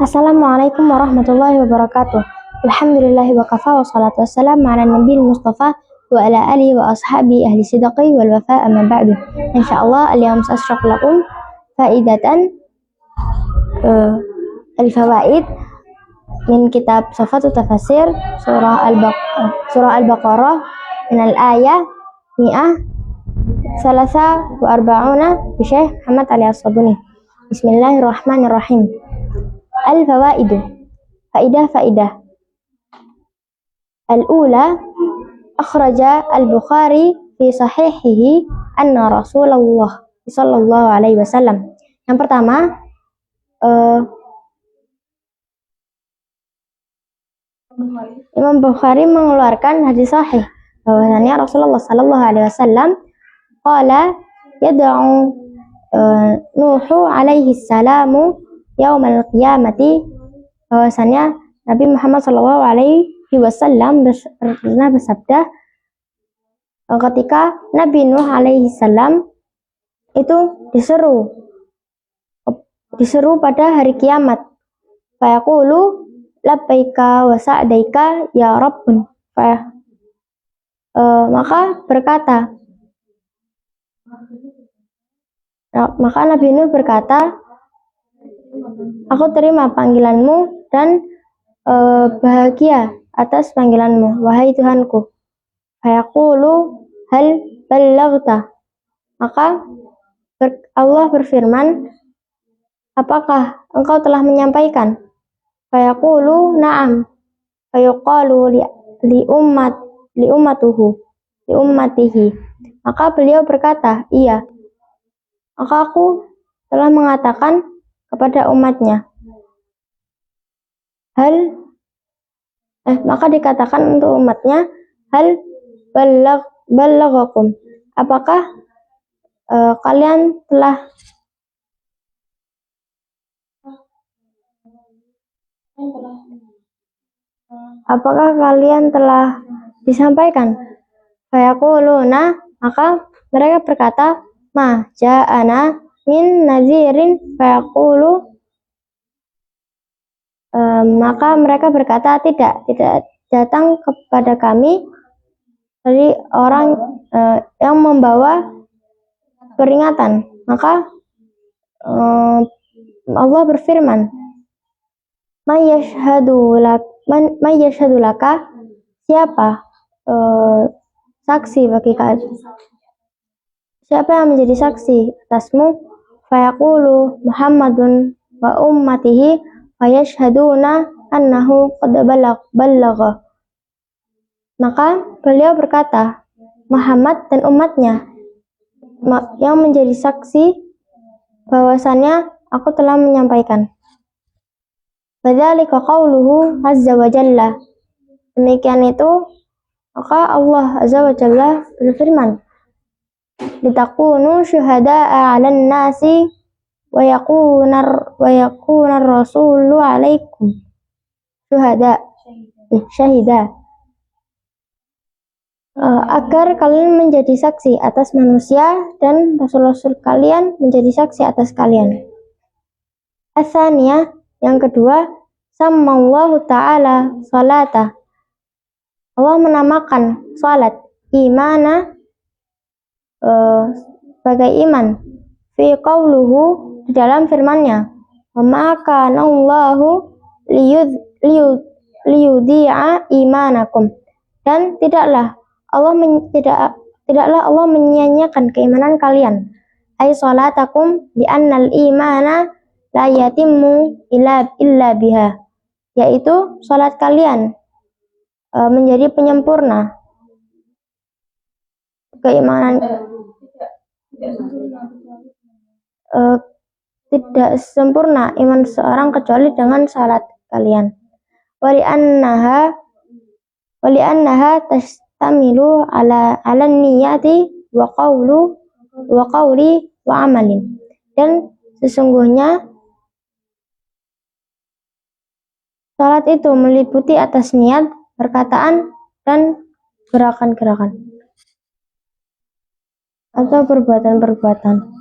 Assalamualaikum warahmatullahi wabarakatuh. Alhamdulillahi wa kafa wa salatu wassalamu ala nabiyil mustafa wa ala alihi wa ashabi ahli sidqi wal wafa amma ba'du. Insyaallah al-yawm sashraq lakum faidatan al-fawaid min kitab Safatu Tafasir surah Al-Baqarah min al-ayah mi'ah salasa wa arba'una bi Syekh Muhammad Ali As-Sabuni. Bismillahirrahmanirrahim. Al-fawaidu, faidah. Al-ula, akhraja al-Bukhari fi sahihihi anna Rasulullah sallallahu alaihi wasallam. Yang pertama, Imam Bukhari mengeluarkan hadis sahih bahwasanya Rasulullah sallallahu alaihi wasallam qala yad'u Nuhu alaihi salamu yaumal qiyamati, bahwasanya Nabi Muhammad sallallahu alaihi wasallam pernah bersabda ketika Nabi Nuh alaihi salam itu diseru pada hari kiamat, fayaqulu labbaika wa sa'daika ya rabbun, maka Nabi Nuh berkata, aku terima panggilanmu dan bahagia atas panggilanmu, wahai Tuhanku. Fayaqulu hal ballaghta, maka Allah berfirman, apakah engkau telah menyampaikan? Fayaqulu na'am, fayuqalu li ummatihi, maka beliau berkata, iya, maka aku telah mengatakan kepada umatnya. Maka dikatakan untuk umatnya, hal ballaghakum, apakah kalian telah disampaikan? Fayaquluna, maka mereka berkata, ma ja'ana min nazirin, fayaqulu, maka mereka berkata, tidak datang kepada kami dari orang yang membawa peringatan. Maka Allah berfirman, may yashhadu laka, siapa saksi bagi kalian, siapa yang menjadi saksi atasmu? Fayaqulu Muhammadun wa ummatihi fayashhaduna annahu qad ballagha, maka beliau berkata, Muhammad dan umatnya yang menjadi saksi bahwasannya aku telah menyampaikan. Fadzalika qauluhu azza wa jalla, demikian itu maka Allah azza wa jalla berfirman, litakunu syuhada'a 'alan nasi wa yakuna rasulu 'alaikum syahida, agar kalian menjadi saksi atas manusia dan rasul-rasul kalian menjadi saksi atas kalian. As-saniyah, yang kedua, sammallahu ta'ala salata, Allah menamakan salat imana sebagai iman, fi qauluhu, di dalam firman-Nya, wa ma kana Allahu liyudhi'a imanakum, dan tidaklah Allah menyia-nyiakan keimanan kalian. Ay salatakum li annal imana la yatimmu illa biha, yaitu salat kalian menjadi penyempurna keimanan, tidak sempurna iman seorang kecuali dengan salat kalian. Wali annaha tastamilu ala niyati wa qawli wa amalin, dan sesungguhnya salat itu meliputi atas niat, perkataan, dan gerakan-gerakan atau perbuatan-perbuatan.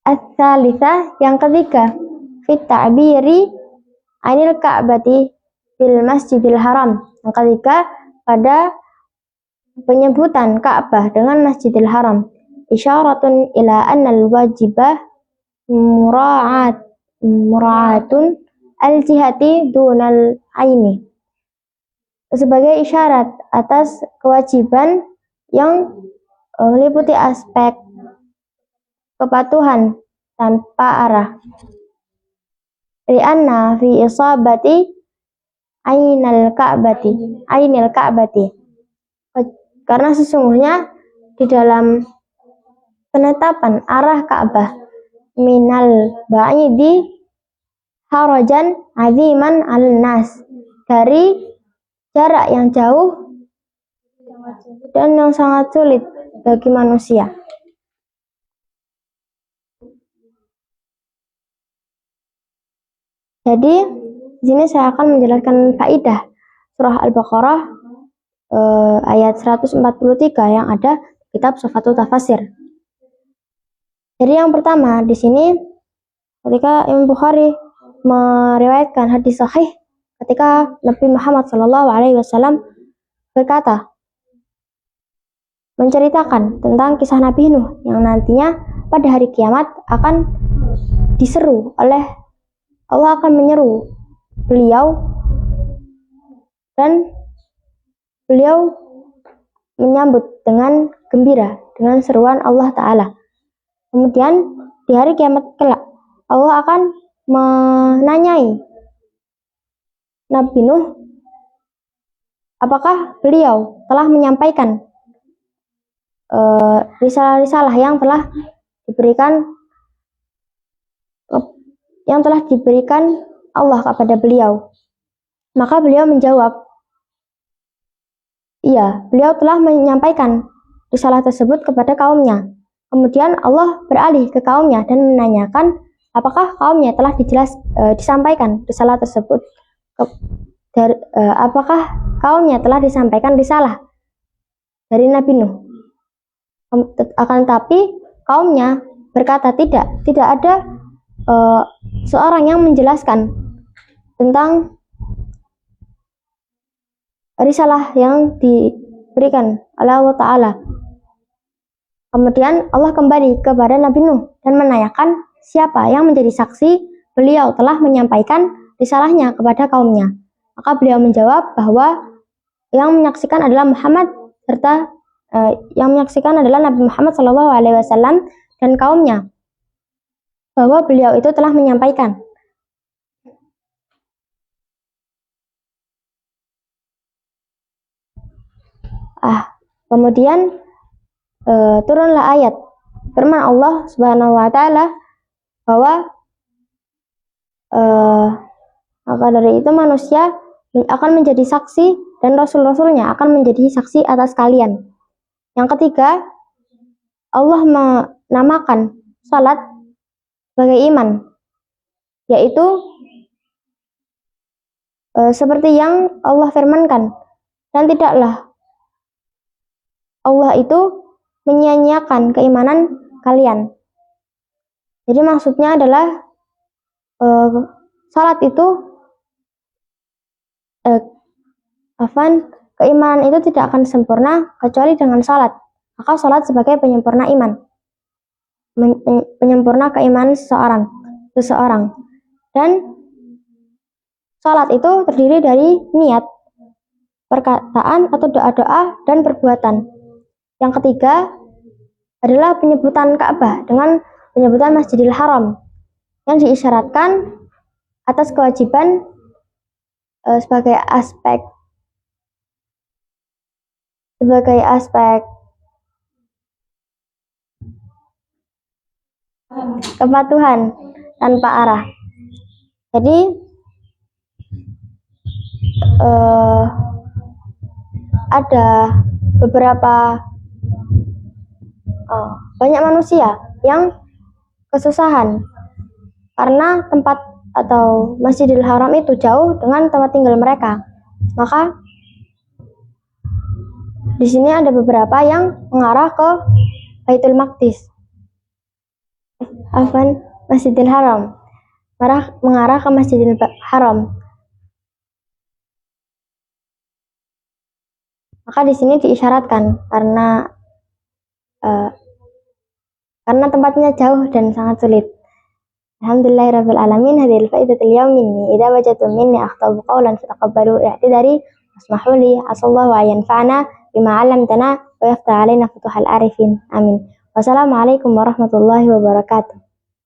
Ats-tsalitsah, yang ketiga, fit ta'biri anil ka'bati fil masjidil haram. Yang ketiga, pada penyebutan Ka'bah dengan Masjidil Haram. Isyaratun ila annal wajibah mura'atun al-jihati dunal aini. Sebagai isyarat atas kewajiban yang meliputi aspek kepatuhan tanpa arah. Li'anna fi isabati ainil ka'bati. Karena sesungguhnya di dalam penetapan arah Ka'bah minal ba'idi harajan aziman al-nas, dari jarak yang jauh dan yang sangat sulit bagi manusia. Jadi di sini saya akan menjelaskan faidah surah Al-Baqarah ayat 143 yang ada kitab Tuhfatul Tafasir. Jadi yang pertama di sini ketika Imam Bukhari meriwayatkan hadis sahih ketika Nabi Muhammad SAW berkata, menceritakan tentang kisah Nabi Nuh yang nantinya pada hari kiamat akan diseru oleh Allah, akan menyeru beliau dan beliau menyambut dengan gembira dengan seruan Allah Ta'ala. Kemudian di hari kiamat kelak Allah akan menanyai Nabi Nuh apakah beliau telah menyampaikan risalah-risalah yang telah diberikan Allah kepada beliau. Maka beliau menjawab, iya, beliau telah menyampaikan risalah tersebut kepada kaumnya. Kemudian Allah beralih ke kaumnya dan menanyakan apakah kaumnya telah disampaikan risalah tersebut, apakah kaumnya telah disampaikan risalah dari Nabi Nuh. Akan tetapi kaumnya berkata tidak ada seorang yang menjelaskan tentang risalah yang diberikan oleh Allah Ta'ala. Kemudian Allah kembali kepada Nabi Nuh dan menanyakan siapa yang menjadi saksi beliau telah menyampaikan risalahnya kepada kaumnya. Maka beliau menjawab bahwa yang menyaksikan adalah Muhammad serta yang menyaksikan adalah Nabi Muhammad SAW dan kaumnya, bahwa beliau itu telah menyampaikan. Kemudian turunlah ayat firman Allah Subhanahu wa Ta'ala bahwa maka dari itu manusia akan menjadi saksi dan rasul-rasulnya akan menjadi saksi atas kalian. Yang ketiga, Allah menamakan salat sebagai iman, yaitu seperti yang Allah firmankan, dan tidaklah Allah itu menyia-nyiakan keimanan kalian. Jadi maksudnya adalah salat itu keimanan itu tidak akan sempurna kecuali dengan salat. Maka salat sebagai penyempurna iman, penyempurna keimanan seseorang. Dan salat itu terdiri dari niat, perkataan atau doa-doa, dan perbuatan. Yang ketiga adalah penyebutan Ka'bah dengan penyebutan Masjidil Haram yang diisyaratkan atas kewajiban sebagai aspek kepatuhan tanpa arah. Jadi ada beberapa banyak manusia yang kesusahan karena tempat atau Masjidil Haram itu jauh dengan tempat tinggal mereka. Maka di sini ada beberapa yang mengarah ke Baitul Maqdis. Masjidil Haram, mengarah ke Masjidil Haram. Maka di sini diisyaratkan karena tempatnya jauh dan sangat sulit. Alhamdulillahirabbil alamin. Hadhil faidatul yaum minni. Idza wajadtum minni akhtabu qawlan fataqabbalu i'tidari wasmahu li. Asallahu an yanfa'ana bima 'allamtana wa yaftah 'alaina futuhal arifin. Amin. Wassalamualaikum warahmatullahi wabarakatuh.